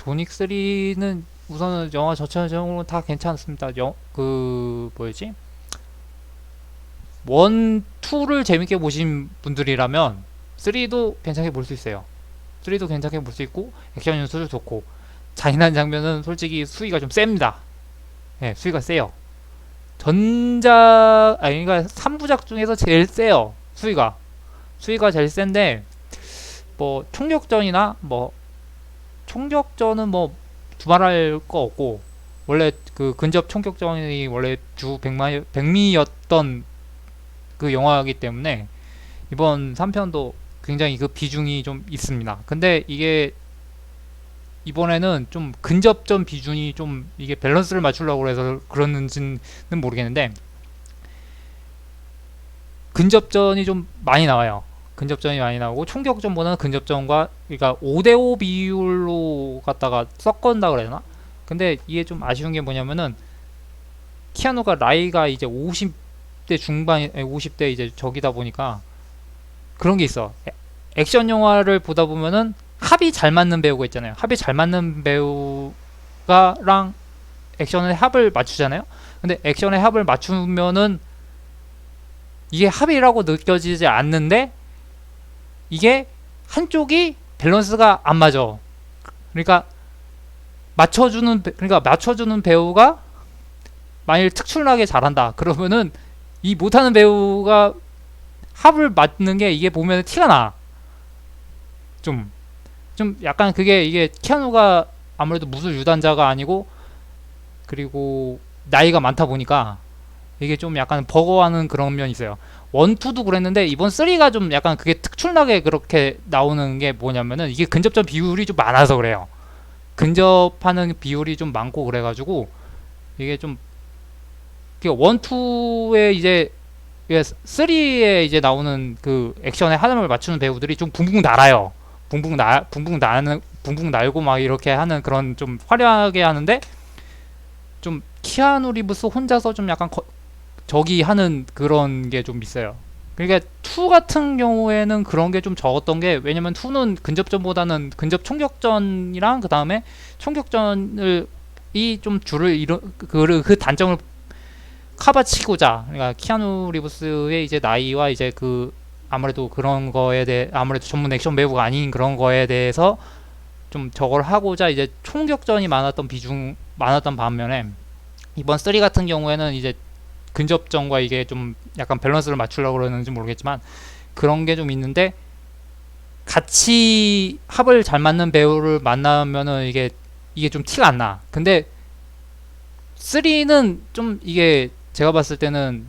조닉 3는 우선은 영화 전체적으로 다 괜찮습니다. 뭐였지? 1, 2를 재밌게 보신 분들이라면 3도 괜찮게 볼 수 있어요. 3도 괜찮게 볼 수 있고 액션 연출도 좋고 잔인한 장면은 솔직히 수위가 좀 셉니다. 예, 수위가 세요. 그러니까 3부작 중에서 제일 세요. 수위가 제일 센데 뭐 총격전은 뭐 두말할 거 없고 원래 그 근접 총격전이 원래 주 백미였던 그 영화이기 때문에 이번 3편도 굉장히 그 비중이 좀 있습니다. 근데 이게 이번에는 좀 근접전 비중이 좀 이게 밸런스를 맞추려고 해서 그러는지는 모르겠는데 근접전이 좀 많이 나와요. 근접전이 많이 나오고 총격전보다는 근접전과 그러니까 5대5 비율로 갖다가 섞은다 그래야 되나? 근데 이게 좀 아쉬운 게 뭐냐면은 키아누가 나이가 이제 50대 중반, 50대 이제 저기다 보니까 그런 게 있어. 액션 영화를 보다 보면은 합이 잘 맞는 배우가 있잖아요. 합이 잘 맞는 배우가랑 액션의 합을 맞추잖아요. 근데 액션의 합을 맞추면은 이게 합이라고 느껴지지 않는데 이게 한쪽이 밸런스가 안 맞아. 그러니까 맞춰주는 배우가 만일 특출나게 잘한다. 그러면은 이 못하는 배우가 합을 맞는 게 이게 보면 티가 나. 좀, 좀 약간 그게 이게 키아누가 아무래도 무술 유단자가 아니고 그리고 나이가 많다 보니까 이게 좀 약간 버거워하는 그런 면이 있어요. 1, 2도 그랬는데 이번 3가 좀 약간 그게 특출나게 그렇게 나오는 게 뭐냐면은 이게 근접전 비율이 좀 많아서 그래요. 근접하는 비율이 좀 많고 그래가지고 이게 좀 1, 2에 이제 3에 이제 나오는 그 액션의 하늘을 맞추는 배우들이 좀 붕붕 날아요. 붕붕 날고 막 이렇게 하는 그런 좀 화려하게 하는데 좀 키아누 리브스 혼자서 좀 약간 저기 하는 그런 게 좀 있어요. 그러니까 2 같은 경우에는 그런 게 좀 적었던 게 왜냐면 2는 근접전보다는 근접 총격전이랑 그 다음에 총격전을 이 좀 줄을 이뤄 그 단점을 커버치고자 그러니까 키아누 리브스의 이제 나이와 이제 그 아무래도 그런 거에 대해 아무래도 전문 액션 배우가 아닌 그런 거에 대해서 좀 저걸 하고자 이제 총격전이 많았던 반면에 이번 3 같은 경우에는 이제 근접전과 이게 좀 약간 밸런스를 맞추려고 그러는지 모르겠지만 그런 게 좀 있는데 같이 합을 잘 맞는 배우를 만나면은 이게 좀 티가 안 나. 근데 3는 좀 이게 제가 봤을 때는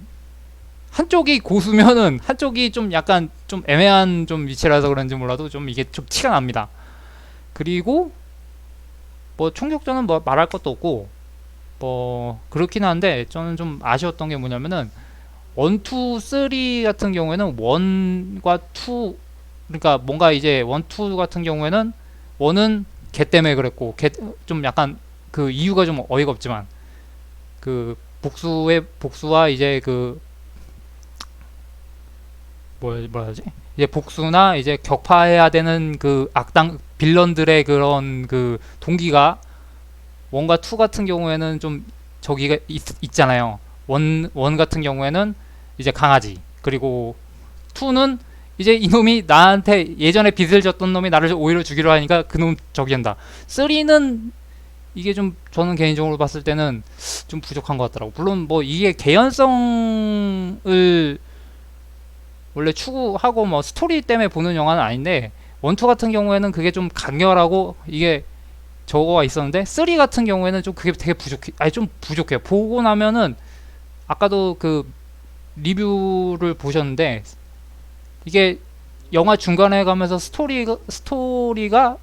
한쪽이 고수면은 한쪽이 좀 약간 좀 애매한 좀 위치라서 그런지 몰라도 좀 이게 좀 티가 납니다. 그리고 뭐 총격전은 뭐 말할 것도 없고 뭐 그렇긴 한데 저는 좀 아쉬웠던 게 뭐냐면은 1, 2, 3 같은 경우에는 1과 2 그러니까 뭔가 이제 1, 2 같은 경우에는 1은 걔 때문에 그랬고 좀 약간 그 이유가 좀 어이가 없지만 그 복수와 이제 그 뭐라 하지? 이제 복수나 이제 격파해야 되는 그 악당 빌런들의 그런 그 동기가 원과 투 같은 경우에는 좀 저기가 있잖아요. 원 같은 경우에는 이제 강아지 그리고 투는 이제 이놈이 나한테 예전에 빚을 졌던 놈이 나를 오히려 죽이려 하니까 그놈 저기 한다. 쓰리는 이게 좀 저는 개인적으로 봤을 때는 좀 부족한 것 같더라고. 물론 뭐 이게 개연성을 원래 추구하고 뭐 스토리 때문에 보는 영화는 아닌데 원투 같은 경우에는 그게 좀 간결하고 이게 저거가 있었는데 3 같은 경우에는 좀 그게 되게 좀 부족해요. 보고 나면은 아까도 그 리뷰를 보셨는데 이게 영화 중간에 가면서 스토리가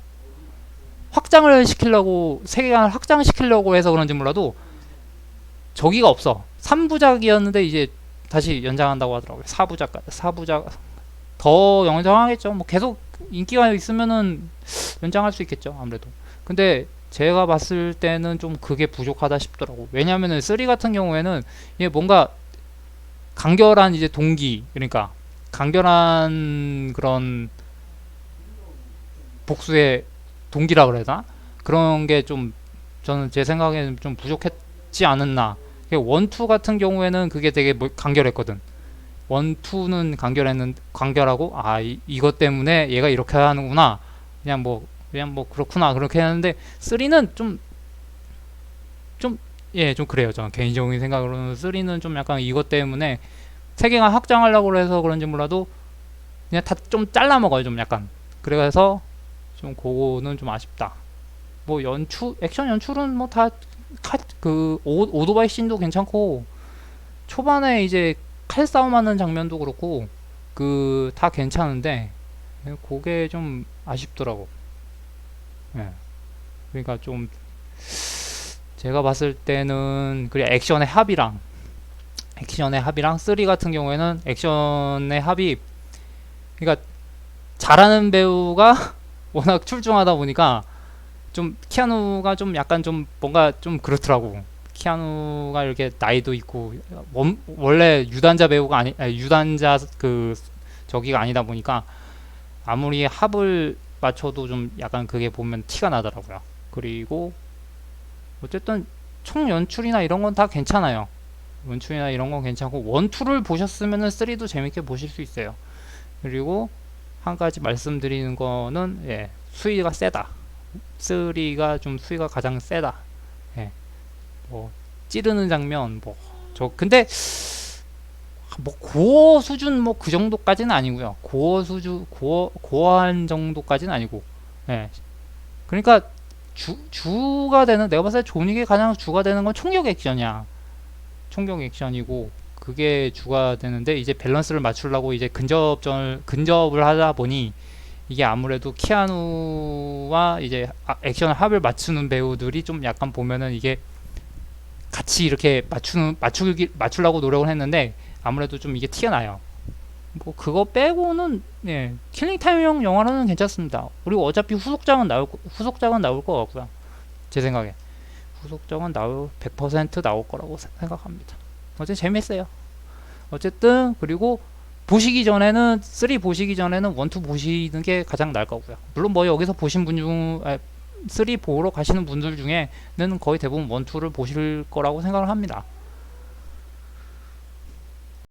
확장을 시키려고 세계관을 확장시키려고 해서 그런지 몰라도 저기가 없어. 3부작이었는데 이제 다시 연장한다고 하더라고요. 4부작 더 연장하겠죠. 뭐 계속 인기가 있으면은 연장할 수 있겠죠. 아무래도. 근데 제가 봤을 때는 좀 그게 부족하다 싶더라고. 왜냐면은 3 같은 경우에는 이게 뭔가 간결한 이제 동기, 그러니까 간결한 그런 복수의 동기라 그래야 되나? 그런 게 좀 저는 제 생각에는 좀 부족했지 않았나. 원투 같은 경우에는 그게 되게 간결했거든. 원투는 간결하고 이것 때문에 얘가 이렇게 하는구나. 그냥 뭐 그렇구나 그렇게 하는데 쓰리는 좀 그래요. 저는 개인적인 생각으로는 쓰리는 좀 약간 이것 때문에 세계관 확장하려고 해서 그런지 몰라도 그냥 다 좀 잘라 먹어요. 좀 약간. 그래서 좀 그거는 좀 아쉽다. 뭐 액션 연출은 뭐 다 그 오토바이 씬도 괜찮고 초반에 이제 칼싸움하는 장면도 그렇고 그 다 괜찮은데 그게 좀 아쉽더라고. 예. 그러니까 좀 제가 봤을 때는 그래 액션의 합이랑 3 같은 경우에는 액션의 합이 그러니까 잘하는 배우가 워낙 출중하다 보니까 좀 키아누가 좀 약간 좀 뭔가 좀 그렇더라고. 키아누가 이렇게 나이도 있고 원래 유단자 배우가 아니 유단자 그 저기가 아니다 보니까 아무리 합을 맞춰도 좀 약간 그게 보면 티가 나더라고요. 그리고 어쨌든 총 연출이나 이런 건 다 괜찮아요. 연출이나 이런 건 괜찮고 원투를 보셨으면은 3도 재밌게 보실 수 있어요. 그리고 한 가지 말씀드리는 거는 수위가 세다. 3가 좀 수위가 가장 세다. 예, 뭐 찌르는 장면 근데 뭐 고어 수준 뭐 그 정도까지는 아니고요. 고어한 정도까지는 아니고. 예. 그러니까 주가 되는 내가 봤을 때 존윅의 가장 주가 되는 건 총격 액션이야. 총격 액션이고 그게 주가 되는데 이제 밸런스를 맞추려고 이제 근접을 하다 보니 이게 아무래도 키아누와 이제 액션 합을 맞추는 배우들이 좀 약간 보면은 이게 같이 이렇게 맞추려고 노력을 했는데 아무래도 좀 이게 티가 나요. 뭐 그거 빼고는 킬링 타임용 영화로는 괜찮습니다. 그리고 어차피 후속작은 나올 것 같고요. 제 생각에 후속작은 100% 나올 거라고 생각합니다. 어쨌든 재밌어요. 어쨌든 그리고 보시기 전에는 3 보시기 전에는 1, 2 보시는 게 가장 나을 거고요. 물론 뭐 여기서 보신 분 중 3 보러 가시는 분들 중에는 거의 대부분 1, 2를 보실 거라고 생각을 합니다.